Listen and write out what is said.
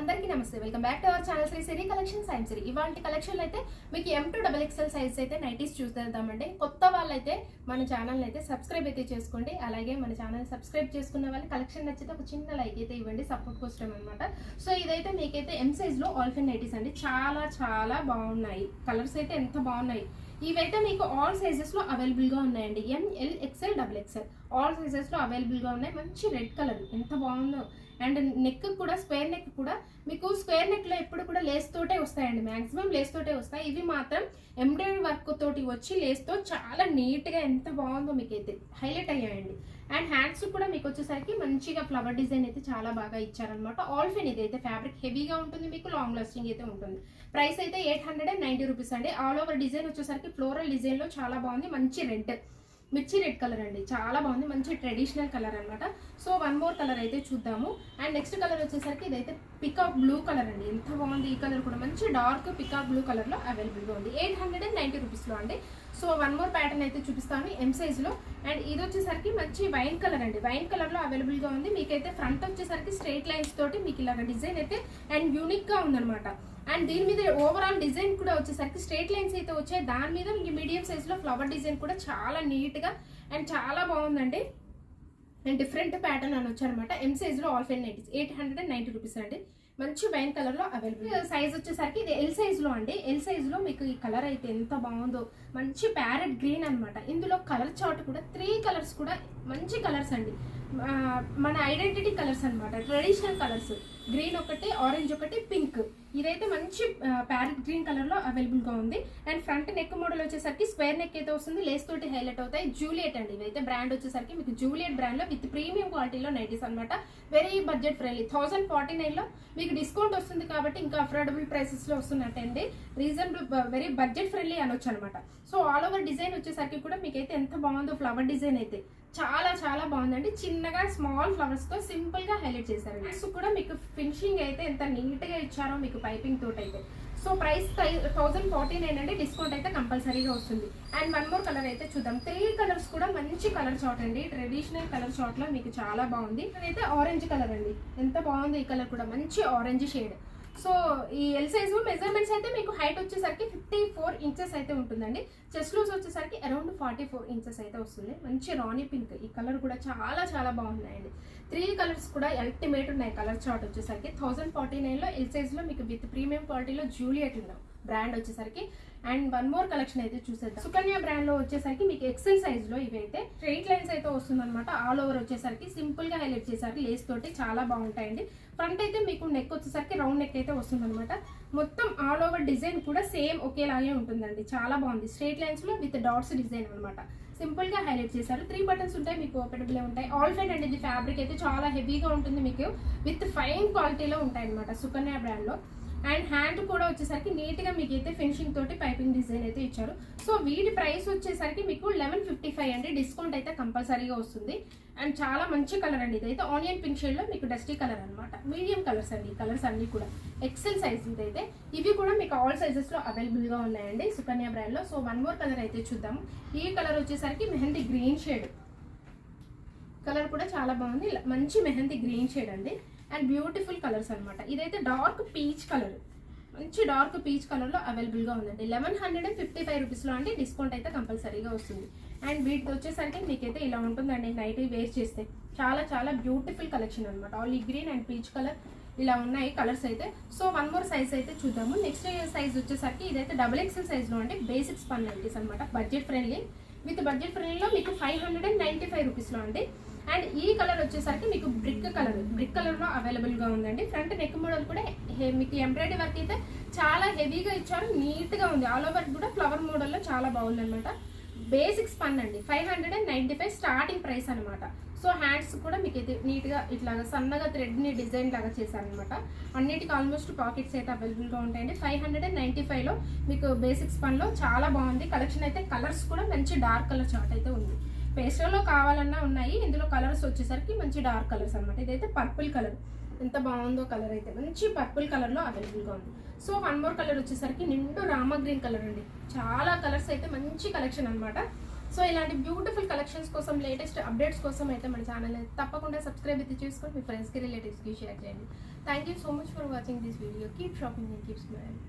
అందరికీ నమస్తే. Welcome back to our channel Sri Siri collection సైన్స్ సిరి. ఇవాంటి కలెక్షన్ అయితే మీకు M2 XXL సైజ్ అయితే నైటీస్ చూసేద్దామండి. కొత్త వాళ్ళైతే మన ఛానల్ అయితే సబ్స్క్రైబ్ అయితే చేసుకోండి. అలాగే మన ఛానల్ సబ్స్క్రైబ్ చేసుకున్న వాళ్ళు కలెక్షన్ నచ్చితే ఒక చిన్న లైక్ అయితే ఇవ్వండి, సపోర్ట్ కోసం అనమాట. సో ఇదైతే మీకైతే M సైజ్ లో ఆల్ఫిన్ నైటీస్ అండి. చాలా బాగున్నాయి. కలర్స్ అయితే ఎంత బాగున్నాయి. ఇవైతే మీకు ఆల్ సైజెస్ లో అవైలబుల్ గా ఉన్నాయండి. ML XL XXL all sizes లో అవైలబుల్ గా ఉన్నాయి. మంచి రెడ్ కలర్ ఎంత బాగుందో. అండ్ నెక్ కూడా స్క్వేర్ నెక్ కూడా మీకు స్క్వేర్ నెక్ లో ఎప్పుడు కూడా లేస్ తోటే వస్తాయండి. మాక్సిమం లేస్ తోటే వస్తాయి. ఇవి మాత్రం ఎంబ్రాయిడరీ వర్క్ తోటి వచ్చి లేస్ తో చాలా నీట్ గా ఎంత బాగుందో మీకైతే హైలైట్ అయ్యాయండి. అండ్ హ్యాండ్స్ కూడా మీకు వచ్చేసరికి మంచిగా ఫ్లవర్ డిజైన్ అయితే చాలా బాగా ఇచ్చారనమాట. ఆల్ఫిన్ ఇది అయితే ఫ్యాబ్రిక్ హెవీగా ఉంటుంది, మీకు లాంగ్ లాస్టింగ్ అయితే ఉంటుంది. ప్రైస్ అయితే 890 రూపీస్ అండి. ఆల్ ఓవర్ డిజైన్ వచ్చేసరికి ఫ్లోరల్ డిజైన్ లో చాలా బాగుంది. మంచి రెడ్ మిర్చి రెడ్ కలర్ అండి, చాలా బాగుంది. మంచి ట్రెడిషనల్ కలర్ అనమాట. సో వన్ మోర్ కలర్ అయితే చూద్దాము. అండ్ నెక్స్ట్ కలర్ వచ్చేసరికి ఇదైతే పికాక్ బ్లూ కలర్ అండి. ఎంత బాగుంది. ఈ కలర్ కూడా మంచి డార్క్ పికాక్ బ్లూ కలర్ లో అవైలబుల్ గా ఉంది. 890 రూపీస్ లో అండి. సో వన్ మోర్ ప్యాటర్న్ అయితే చూపిస్తాను M సైజ్ లో. అండ్ ఇది వచ్చేసరికి మంచి వైన్ కలర్ అండి. వైన్ కలర్ లో అవైలబుల్ గా ఉంది. మీకైతే ఫ్రంట్ వచ్చేసరికి స్ట్రైట్ లైన్స్ తోటి మీకు ఇలాగ డిజైన్ అయితే అండ్ యూనిక్ గా ఉందన్నమాట. అండ్ దీని మీద ఓవరాల్ డిజైన్ కూడా వచ్చేసరికి స్ట్రైట్ లైన్స్ అయితే వచ్చాయి. దాని మీద మీకు మీడియం సైజ్ లో ఫ్లవర్ డిజైన్ కూడా చాలా నీట్ గా అండ్ చాలా బాగుందండి. అండ్ డిఫరెంట్ ప్యాటర్న్ అని వచ్చారనమాట. M సైజ్ లో ఆల్ఫిన్ నైటీస్ 890 రూపీస్ అండి. మంచి వైన్ కలర్ లో అవైలబుల్. సైజ్ వచ్చేసరికి ఇది L సైజ్ లో అండి. L సైజ్ లో మీకు ఈ కలర్ అయితే ఎంత బాగుందో. మంచి ప్యారెట్ గ్రీన్ అనమాట. ఇందులో కలర్ చార్ట్ కూడా 3 కలర్స్ కూడా మంచి కలర్స్ అండి. మన ఐడెంటిటీ కలర్స్ అనమాట. ట్రెడిషనల్ కలర్స్ గ్రీన్ ఒకటి, ఆరెంజ్ ఒకటి, పింక్. ఇదైతే మంచి ప్యారెట్ గ్రీన్ కలర్ లో అవైలబుల్ గా ఉంది. అండ్ ఫ్రంట్ నెక్ మోడల్ వచ్చేసరికి స్క్వేర్ నెక్ అయితే వస్తుంది. లేస్ తోటి హైలైట్ అవుతాయి. జూలియట్ అండి. ఇవైతే బ్రాండ్ వచ్చేసరికి మీకు జూలియట్ బ్రాండ్ లో విత్ ప్రీమియం క్వాలిటీలో నైటీస్ అనమాట. Very budget friendly. 1049 లో మీకు డిస్కౌంట్ వస్తుంది కాబట్టి ఇంకా అఫోర్డబుల్ ప్రైసెస్ లో వస్తున్నట్టండి. రీజనబుల్, వెరీ బడ్జెట్ ఫ్రెండ్లీ అనొచ్చు అనమాట. సో ఆల్ ఓవర్ డిజైన్ వచ్చేసరికి కూడా మీకైతే ఎంత బాగుందో. ఫ్లవర్ డిజైన్ అయితే చాలా బాగుందండి. చిన్నగా స్మాల్ ఫ్లవర్స్ తో సింపుల్ గా హైలైట్ చేశారు. నెక్స్ట్ కూడా మీకు ఫినిషింగ్ అయితే ఎంత నీట్ గా ఇచ్చారో మీకు పైపింగ్ తోటి అయితే. సో ప్రైస్ 1049 అండి. డిస్కౌంట్ అయితే కంపల్సరీగా వస్తుంది. అండ్ వన్ మోర్ కలర్ అయితే చూద్దాం. 3 కలర్స్ కూడా మంచి కలర్ చార్ట్ అండి. ట్రెడిషనల్ కలర్ చార్ట్ లో మీకు చాలా బాగుంది. ఇదైతే ఆరెంజ్ కలర్ అండి. ఎంత బాగుంది. ఈ కలర్ కూడా మంచి ఆరెంజ్ షేడ్. సో ఈ ఎల్ సైజు మెజర్మెంట్స్ అయితే మీకు హైట్ వచ్చేసరికి 54 ఇంచెస్ అయితే ఉంటుందండి. చెస్ట్ లూజ్ వచ్చేసరికి అరౌండ్ 44 ఇంచెస్ అయితే వస్తుంది. మంచి రాణి పింక్. ఈ కలర్ కూడా చాలా బాగున్నాయండి. 3 కలర్స్ కూడా అల్టిమేట్ ఉన్నాయి. కలర్ చార్ట్ వచ్చేసరికి 1049 లో ఎల్ సైజ్ లో మీకు విత్ ప్రీమియం క్వాలిటీలో జూలియట్ ఉన్నాం బ్రాండ్ వచ్చేసరికి. అండ్ వన్ మోర్ కలెక్షన్ అయితే చూసేద్దాం. సుకన్య బ్రాండ్ లో వచ్చేసరికి మీకు ఎక్సెల్ సైజ్ లో ఇవైతే స్ట్రైట్ లైన్స్ అయితే వస్తుంది అనమాట. ఆల్ ఓవర్ వచ్చేసరికి సింపుల్ గా హైలైట్ చేశారు. లేస్ తోటి చాలా బాగుంటాయండి. ఫ్రంట్ అయితే మీకు నెక్ వచ్చేసరికి రౌండ్ నెక్ అయితే వస్తుంది అనమాట. మొత్తం ఆల్ ఓవర్ డిజైన్ కూడా సేమ్ ఒకేలాగే ఉంటుందండి. చాలా బాగుంది. స్ట్రైట్ లైన్స్ లో విత్ డాట్స్ డిజైన్ అనమాట. సింపుల్ గా హైలైట్ చేశారు. 3 బటన్స్ ఉంటాయి, మీకు ఓపెనబుల్ ఉంటాయి. ఆల్ఫైన్ అండి. ఇది ఫ్యాబ్రిక్ అయితే చాలా హెవీగా ఉంటుంది. మీకు విత్ ఫైన్ క్వాలిటీలో ఉంటాయి అనమాట సుకన్య బ్రాండ్ లో. అండ్ హ్యాండ్ కూడా వచ్చేసరికి నీట్ గా మీకు అయితే ఫినిషింగ్ తోటి పైపింగ్ డిజైన్ అయితే ఇచ్చారు. సో వీటి ప్రైస్ వచ్చేసరికి మీకు 1155 అండి. డిస్కౌంట్ అయితే కంపల్సరీగా వస్తుంది. అండ్ చాలా మంచి కలర్ అండి. ఇదైతే ఆనియన్ పింక్ షేడ్ లో మీకు డస్టీ కలర్ అనమాట. మీడియం కలర్స్ అండి. ఈ కలర్స్ అన్ని కూడా ఎక్సెల్ సైజ్ ఇదైతే. ఇవి కూడా మీకు ఆల్ సైజెస్ లో అవైలబుల్ గా ఉన్నాయండి సుకన్య బ్రాండ్ లో. సో వన్ మోర్ కలర్ అయితే చూద్దాము. ఈ కలర్ వచ్చేసరికి మెహందీ గ్రీన్ షేడ్ కలర్ కూడా చాలా బాగుంది. మంచి మెహందీ గ్రీన్ షేడ్ అండి. అండ్ బ్యూటిఫుల్ కలర్స్ అనమాట. ఇదైతే డార్క్ పీచ్ కలర్, మంచి డార్క్ పీచ్ కలర్ లో అవైలబుల్ గా ఉందండి. 1155 రూపీస్ లో అండి. డిస్కౌంట్ అయితే కంపల్సరీగా వస్తుంది. అండ్ వీటికి వచ్చేసరికి మీకైతే ఇలా ఉంటుందండి. నైట్ వేర్ చేస్తే చాలా బ్యూటిఫుల్ కలెక్షన్ అనమాట. All green and peach colour ఇలా ఉన్నాయి కలర్స్ అయితే. సో వన్ మోర్ సైజ్ అయితే చూద్దాము. నెక్స్ట్ సైజ్ వచ్చేసరికి ఇదైతే XXL సైజ్ లో అండి. బేసిక్ స్పన్ నైటీస్ అనమాట. Budget friendly. విత్ బడ్జెట్ ఫ్రెండ్లీలో మీకు 595 రూపీస్ లో అండి. అండ్ ఈ కలర్ వచ్చేసరికి మీకు బ్రిక్ కలర్ లో అవైలబుల్ గా ఉందండి. ఫ్రంట్ నెక్ మోడల్ కూడా మీకు ఎంబ్రాయిడరీ వర్క్ అయితే చాలా హెవీగా ఇచ్చారు. నీట్ గా ఉంది. ఆల్ ఓవర్ కూడా ఫ్లవర్ మోడల్ లో చాలా బాగుంది అనమాట. బేసిక్ స్పన్ అండి. 595 స్టార్టింగ్ ప్రైస్ అనమాట. సో హ్యాండ్స్ కూడా మీకు అయితే నీట్ గా ఇట్లాగా సన్నగా థ్రెడ్ ని డిజైన్ లాగా చేశారనమాట. అన్నిటికీ ఆల్మోస్ట్ పాకెట్స్ అయితే అవైలబుల్ గా ఉంటాయండి. 595 లో మీకు బేసిక్ స్పన్ లో చాలా బాగుంది కలెక్షన్ అయితే. కలర్స్ కూడా మంచి డార్క్ కలర్ చార్ట్ అయితే ఉంది. పేస్టల్లో కావాలన్నా ఉన్నాయి. ఇందులో కలర్స్ వచ్చేసరికి మంచి డార్క్ కలర్స్ అనమాట. ఇదైతే పర్పుల్ కలర్. ఎంత బాగుందో కలర్ అయితే. మంచి పర్పుల్ కలర్ లో అవైలబుల్ గా ఉంది. సో వన్ మోర్ కలర్ వచ్చేసరికి నిండు రామ గ్రీన్ కలర్ అండి. చాలా కలర్స్ అయితే మంచి కలెక్షన్ అనమాట. సో ఇలాంటి బ్యూటిఫుల్ కలెక్షన్స్ కోసం, లేటెస్ట్ అప్డేట్స్ కోసం అయితే మన ఛానల్ తప్పకుండా సబ్స్క్రైబ్ అయితే చేసుకొని మీ ఫ్రెండ్స్కి రిలేటివ్స్కి షేర్ చేయండి. Thank you so much for watching this video. Keep shopping and keep smiling.